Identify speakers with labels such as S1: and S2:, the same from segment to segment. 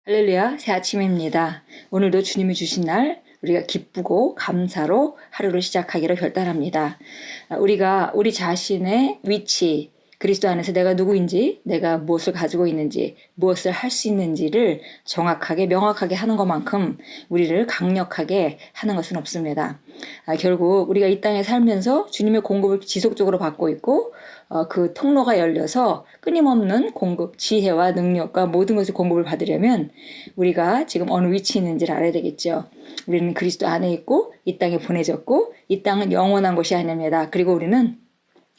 S1: 할렐루야, 새 아침입니다. 오늘도 주님이 주신 날 우리가 기쁘고 감사로 하루를 시작하기로 결단합니다. 우리가 우리 자신의 위치, 그리스도 안에서 내가 누구인지, 내가 무엇을 가지고 있는지, 무엇을 할 수 있는지를 정확하게 명확하게 하는 것만큼 우리를 강력하게 하는 것은 없습니다. 결국 우리가 이 땅에 살면서 주님의 공급을 지속적으로 받고 있고 그 통로가 열려서 끊임없는 공급, 지혜와 능력과 모든 것을 공급을 받으려면 우리가 지금 어느 위치에 있는지를 알아야 되겠죠. 우리는 그리스도 안에 있고 이 땅에 보내졌고 이 땅은 영원한 것이 아닙니다. 그리고 우리는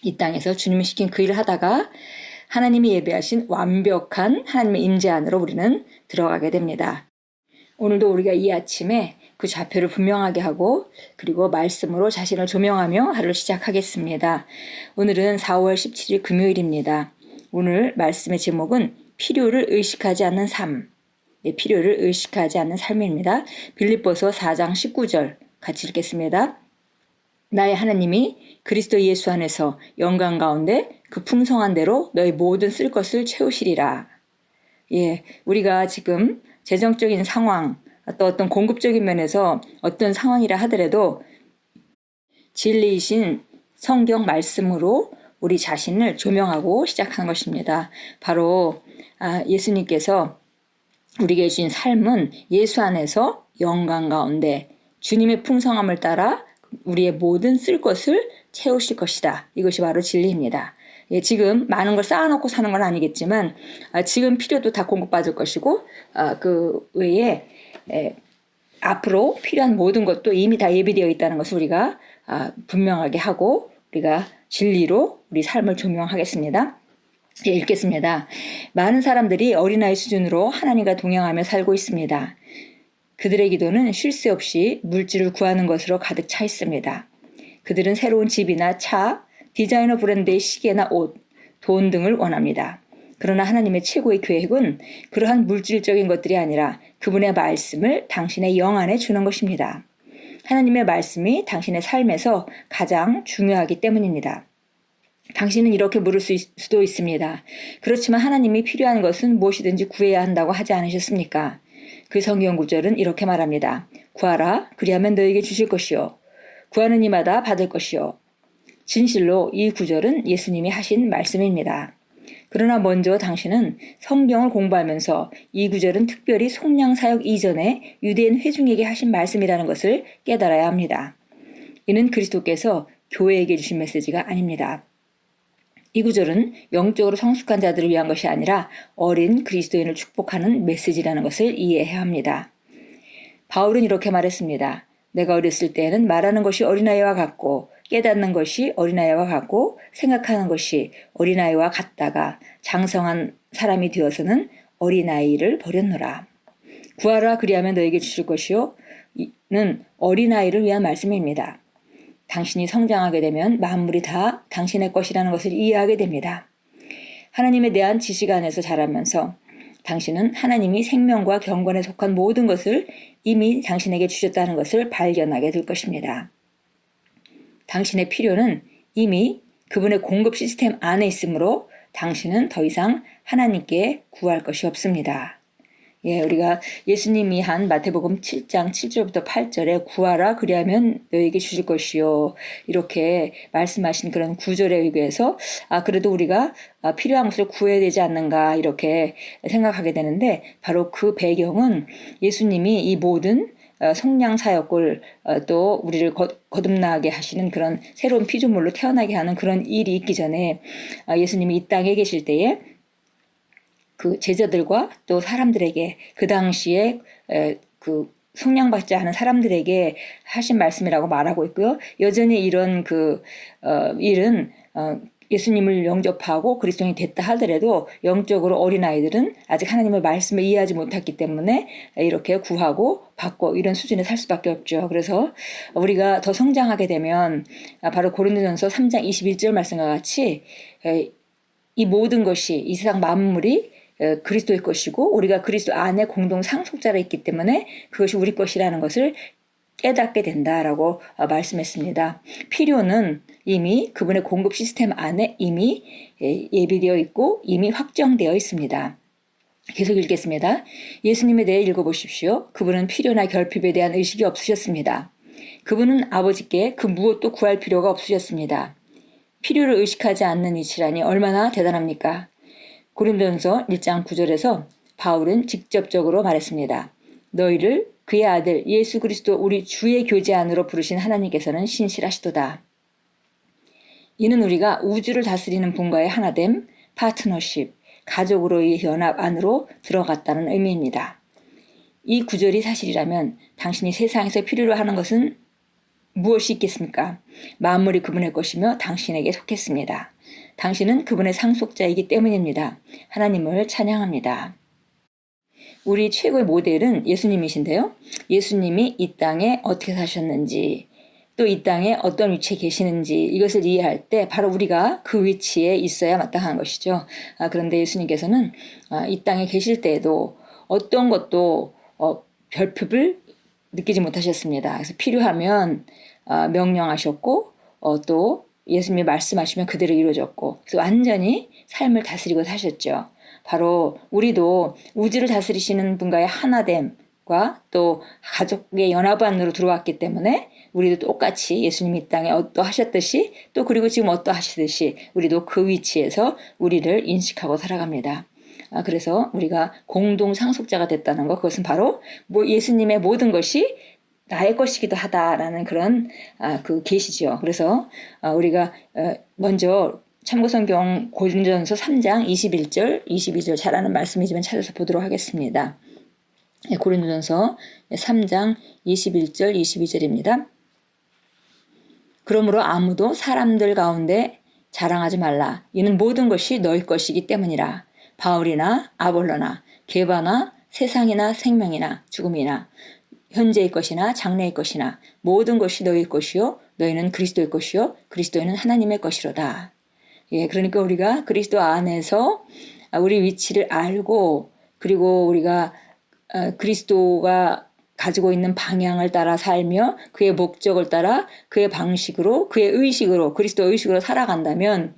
S1: 이 땅에서 주님이 시킨 그 일을 하다가 하나님이 예비하신 완벽한 하나님의 임재 안으로 우리는 들어가게 됩니다. 오늘도 우리가 이 아침에 그 좌표를 분명하게 하고 그리고 말씀으로 자신을 조명하며 하루를 시작하겠습니다. 오늘은 4월 17일 금요일입니다. 오늘 말씀의 제목은 필요를 의식하지 않는 삶. 필요를 의식하지 않는 삶입니다. 빌립보서 4장 19절 같이 읽겠습니다. 나의 하나님이 그리스도 예수 안에서 영광 가운데 그 풍성한 대로 너희 모든 쓸 것을 채우시리라. 우리가 지금 재정적인 상황, 또 어떤 공급적인 면에서 어떤 상황이라 하더라도 진리이신 성경 말씀으로 우리 자신을 조명하고 시작한 것입니다. 바로 예수님께서 우리에게 주신 삶은 예수 안에서 영광 가운데 주님의 풍성함을 따라 우리의 모든 쓸 것을 채우실 것이다. 이것이 바로 진리입니다. 지금 많은 걸 쌓아놓고 사는 건 아니겠지만 지금 필요도 다 공급받을 것이고 그 외에 앞으로 필요한 모든 것도 이미 다 예비되어 있다는 것을 우리가 분명하게 하고 우리가 진리로 우리 삶을 조명하겠습니다. 읽겠습니다. 많은 사람들이 어린아이 수준으로 하나님과 동행하며 살고 있습니다. 그들의 기도는 쉴 새 없이 물질을 구하는 것으로 가득 차 있습니다. 그들은 새로운 집이나 차, 디자이너 브랜드의 시계나 옷, 돈 등을 원합니다. 그러나 하나님의 최고의 계획은 그러한 물질적인 것들이 아니라 그분의 말씀을 당신의 영 안에 주는 것입니다. 하나님의 말씀이 당신의 삶에서 가장 중요하기 때문입니다. 당신은 이렇게 물을 수도 있습니다. 그렇지만 하나님이 필요한 것은 무엇이든지 구해야 한다고 하지 않으셨습니까? 그 성경 구절은 이렇게 말합니다. 구하라, 그리하면 너에게 주실 것이요. 구하는 이마다 받을 것이요. 진실로 이 구절은 예수님이 하신 말씀입니다. 그러나 먼저 당신은 성경을 공부하면서 이 구절은 특별히 속량사역 이전에 유대인 회중에게 하신 말씀이라는 것을 깨달아야 합니다. 이는 그리스도께서 교회에게 주신 메시지가 아닙니다. 이 구절은 영적으로 성숙한 자들을 위한 것이 아니라 어린 그리스도인을 축복하는 메시지라는 것을 이해해야 합니다. 바울은 이렇게 말했습니다. 내가 어렸을 때에는 말하는 것이 어린아이와 같고 깨닫는 것이 어린아이와 같고 생각하는 것이 어린아이와 같다가 장성한 사람이 되어서는 어린아이를 버렸노라. 구하라 그리하면 너에게 주실 것이요. 는 어린아이를 위한 말씀입니다. 당신이 성장하게 되면 만물이 다 당신의 것이라는 것을 이해하게 됩니다. 하나님에 대한 지식 안에서 자라면서 당신은 하나님이 생명과 경건에 속한 모든 것을 이미 당신에게 주셨다는 것을 발견하게 될 것입니다. 당신의 필요는 이미 그분의 공급 시스템 안에 있으므로 당신은 더 이상 하나님께 구할 것이 없습니다. 우리가 예수님이 한 마태복음 7장 7절부터 8절에 구하라 그리하면 너에게 주실 것이요 이렇게 말씀하신 그런 구절에 의해서 그래도 우리가 필요한 것을 구해야 되지 않는가 이렇게 생각하게 되는데 바로 그 배경은 예수님이 이 모든 속량 사역을 또 우리를 거듭나게 하시는 그런 새로운 피조물로 태어나게 하는 그런 일이 있기 전에 예수님이 이 땅에 계실 때에 그 제자들과 또 사람들에게 그 당시에 그 속량받지 않은 사람들에게 하신 말씀이라고 말하고 있고요. 여전히 이런 일은 예수님을 영접하고 그리스도인이 됐다 하더라도 영적으로 어린아이들은 아직 하나님의 말씀을 이해하지 못했기 때문에 이렇게 구하고 받고 이런 수준에 살 수밖에 없죠. 그래서 우리가 더 성장하게 되면 바로 고린도전서 3장 21절 말씀과 같이 이 모든 것이 이 세상 만물이 그리스도의 것이고 우리가 그리스도 안에 공동 상속자로 있기 때문에 그것이 우리 것이라는 것을 깨닫게 된다라고 말씀했습니다. 필요는 이미 그분의 공급 시스템 안에 이미 예비되어 있고 이미 확정되어 있습니다. 계속 읽겠습니다. 예수님에 대해 읽어보십시오. 그분은 필요나 결핍에 대한 의식이 없으셨습니다. 그분은 아버지께 그 무엇도 구할 필요가 없으셨습니다. 필요를 의식하지 않는 이치라니 얼마나 대단합니까? 고린도전서 1장 9절에서 바울은 직접적으로 말했습니다. 너희를 그의 아들 예수 그리스도 우리 주의 교제 안으로 부르신 하나님께서는 신실하시도다. 이는 우리가 우주를 다스리는 분과의 하나됨, 파트너십, 가족으로의 연합 안으로 들어갔다는 의미입니다. 이 구절이 사실이라면 당신이 세상에서 필요로 하는 것은 무엇이 있겠습니까? 만물이 그분의 것이며 당신에게 속했습니다. 당신은 그분의 상속자이기 때문입니다. 하나님을 찬양합니다. 우리 최고의 모델은 예수님이신데요. 예수님이 이 땅에 어떻게 사셨는지, 또 이 땅에 어떤 위치에 계시는지 이것을 이해할 때 바로 우리가 그 위치에 있어야 마땅한 것이죠. 그런데 예수님께서는 이 땅에 계실 때에도 어떤 것도 결핍을 느끼지 못하셨습니다. 그래서 필요하면 명령하셨고 또 예수님이 말씀하시면 그대로 이루어졌고 그래서 완전히 삶을 다스리고 사셨죠. 바로 우리도 우주를 다스리시는 분과의 하나됨과 또 가족의 연합 안으로 들어왔기 때문에 우리도 똑같이 예수님이 이 땅에 어떠하셨듯이 또 그리고 지금 어떠하시듯이 우리도 그 위치에서 우리를 인식하고 살아갑니다. 그래서 우리가 공동 상속자가 됐다는 것, 그것은 바로 예수님의 모든 것이 나의 것이기도 하다라는 그런 그 계시죠. 그래서 우리가 먼저 참고성경 고린도전서 3장 21절, 22절 잘 아는 말씀이지만 찾아서 보도록 하겠습니다. 고린도전서 3장 21절, 22절입니다. 그러므로 아무도 사람들 가운데 자랑하지 말라. 이는 모든 것이 너희 것이기 때문이라. 바울이나 아볼로나 게바나 세상이나 생명이나 죽음이나 현재의 것이나 장래의 것이나 모든 것이 너희의 것이요 너희는 그리스도의 것이요 그리스도는 하나님의 것이로다. 그러니까 우리가 그리스도 안에서 우리 위치를 알고 그리고 우리가 그리스도가 가지고 있는 방향을 따라 살며 그의 목적을 따라 그의 방식으로 그의 의식으로 그리스도 의식으로 살아간다면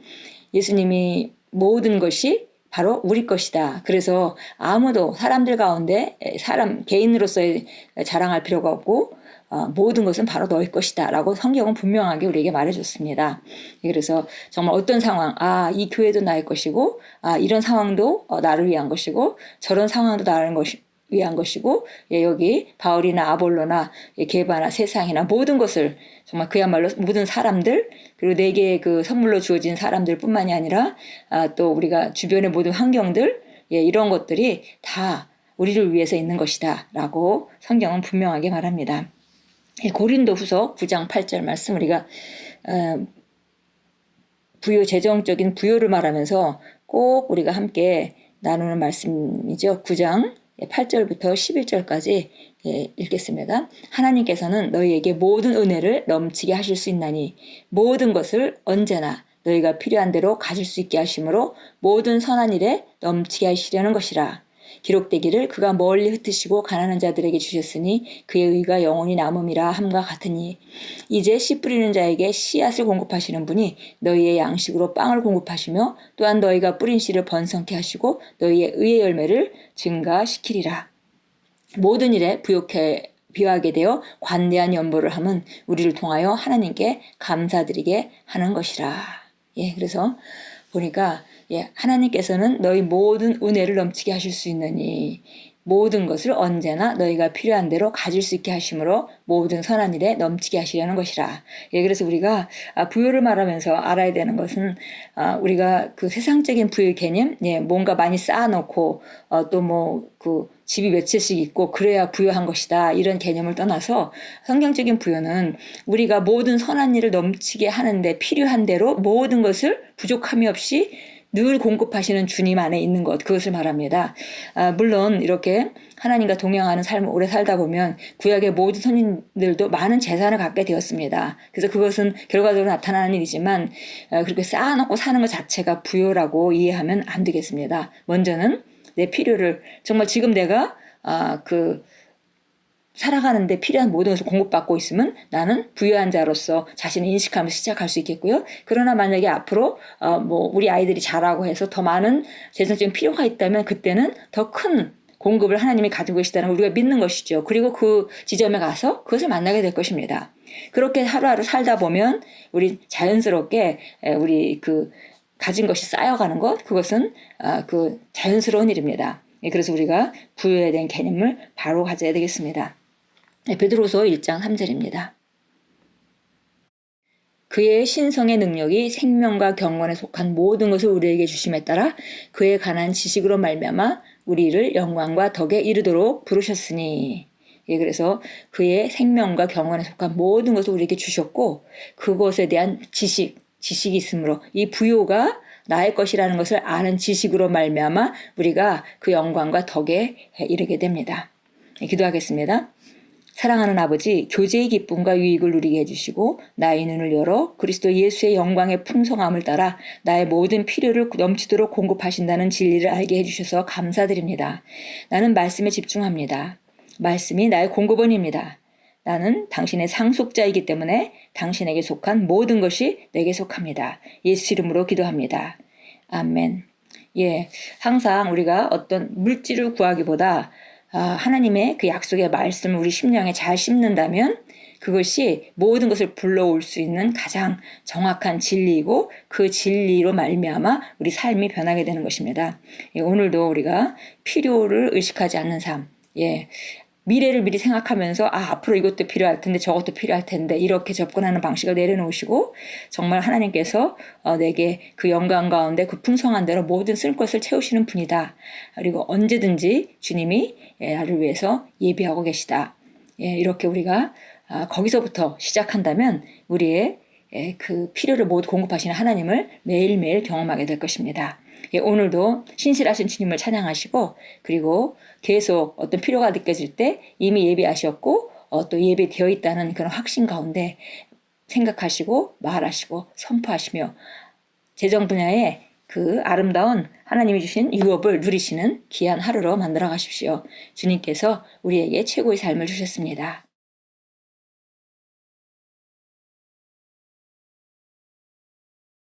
S1: 예수님이 모든 것이 바로 우리 것이다. 그래서 아무도 사람들 가운데 개인으로서의 자랑할 필요가 없고 모든 것은 바로 너희 것이다 라고 성경은 분명하게 우리에게 말해줬습니다. 그래서 정말 어떤 상황, 이 교회도 나의 것이고 이런 상황도 나를 위한 것이고 저런 상황도 나를 위한 것이고 여기 바울이나 아볼로나 게바나 세상이나 모든 것을 정말 그야말로 모든 사람들 그리고 내게 그 선물로 주어진 사람들 뿐만이 아니라 또 우리가 주변의 모든 환경들 이런 것들이 다 우리를 위해서 있는 것이다 라고 성경은 분명하게 말합니다. 고린도후서 9장 8절 말씀 우리가 부요 재정적인 부요를 말하면서 꼭 우리가 함께 나누는 말씀이죠. 9장 8절부터 11절까지 읽겠습니다. 하나님께서는 너희에게 모든 은혜를 넘치게 하실 수 있나니 모든 것을 언제나 너희가 필요한 대로 가질 수 있게 하심으로 모든 선한 일에 넘치게 하시려는 것이라. 기록되기를 그가 멀리 흩으시고 가난한 자들에게 주셨으니 그의 의가 영원히 남음이라 함과 같으니 이제 씨 뿌리는 자에게 씨앗을 공급하시는 분이 너희의 양식으로 빵을 공급하시며 또한 너희가 뿌린 씨를 번성케 하시고 너희의 의의 열매를 증가시키리라. 모든 일에 비하게 되어 관대한 연보를 함은 우리를 통하여 하나님께 감사드리게 하는 것이라. 그래서 보니까 하나님께서는 너희 모든 은혜를 넘치게 하실 수 있느니 모든 것을 언제나 너희가 필요한 대로 가질 수 있게 하심으로 모든 선한 일에 넘치게 하시려는 것이라. 그래서 우리가 부요를 말하면서 알아야 되는 것은 우리가 그 세상적인 부의 개념, 뭔가 많이 쌓아놓고 또 뭐 그 집이 몇 채씩 있고 그래야 부요한 것이다 이런 개념을 떠나서 성경적인 부요는 우리가 모든 선한 일을 넘치게 하는데 필요한 대로 모든 것을 부족함이 없이 늘 공급하시는 주님 안에 있는 것, 그것을 말합니다. 물론 이렇게 하나님과 동행하는 삶을 오래 살다 보면 구약의 모든 선인들도 많은 재산을 갖게 되었습니다. 그래서 그것은 결과적으로 나타나는 일이지만 그렇게 쌓아놓고 사는 것 자체가 부요라고 이해하면 안 되겠습니다. 먼저는 내 필요를 정말 지금 내가 살아가는데 필요한 모든 것을 공급받고 있으면 나는 부유한 자로서 자신을 인식하면서 시작할 수 있겠고요. 그러나 만약에 앞으로 우리 아이들이 자라고 해서 더 많은 재정적인 필요가 있다면 그때는 더 큰 공급을 하나님이 가지고 계시다는 걸 우리가 믿는 것이죠. 그리고 그 지점에 가서 그것을 만나게 될 것입니다. 그렇게 하루하루 살다 보면 우리 자연스럽게 우리 가진 것이 쌓여가는 것, 그것은 그 자연스러운 일입니다. 그래서 우리가 부여에 대한 개념을 바로 가져야 되겠습니다. 베드로서 1장 3절입니다. 그의 신성의 능력이 생명과 경건에 속한 모든 것을 우리에게 주심에 따라 그에 관한 지식으로 말미암아 우리를 영광과 덕에 이르도록 부르셨으니. 그래서 그의 생명과 경건에 속한 모든 것을 우리에게 주셨고 그것에 대한 지식이 있으므로 이 부요가 나의 것이라는 것을 아는 지식으로 말미암아 우리가 그 영광과 덕에 이르게 됩니다. 기도하겠습니다. 사랑하는 아버지, 교제의 기쁨과 유익을 누리게 해주시고 나의 눈을 열어 그리스도 예수의 영광의 풍성함을 따라 나의 모든 필요를 넘치도록 공급하신다는 진리를 알게 해주셔서 감사드립니다. 나는 말씀에 집중합니다. 말씀이 나의 공급원입니다. 나는 당신의 상속자이기 때문에 당신에게 속한 모든 것이 내게 속합니다. 예수 이름으로 기도합니다. 아멘. 항상 우리가 어떤 물질을 구하기보다 하나님의 그 약속의 말씀을 우리 심령에 잘 심는다면 그것이 모든 것을 불러올 수 있는 가장 정확한 진리이고 그 진리로 말미암아 우리 삶이 변하게 되는 것입니다. 오늘도 우리가 필요를 의식하지 않는 삶, 미래를 미리 생각하면서 앞으로 이것도 필요할 텐데 저것도 필요할 텐데 이렇게 접근하는 방식을 내려놓으시고 정말 하나님께서 내게 그 영광 가운데 그 풍성한 대로 모든 쓸 것을 채우시는 분이다. 그리고 언제든지 주님이 나를 위해서 예비하고 계시다. 이렇게 우리가 거기서부터 시작한다면 우리의 그 필요를 모두 공급하시는 하나님을 매일매일 경험하게 될 것입니다. 오늘도 신실하신 주님을 찬양하시고 그리고 계속 어떤 필요가 느껴질 때 이미 예비하셨고 또 예비되어 있다는 그런 확신 가운데 생각하시고 말하시고 선포하시며 재정 분야에 그 아름다운 하나님이 주신 유업을 누리시는 귀한 하루로 만들어 가십시오. 주님께서 우리에게 최고의 삶을 주셨습니다.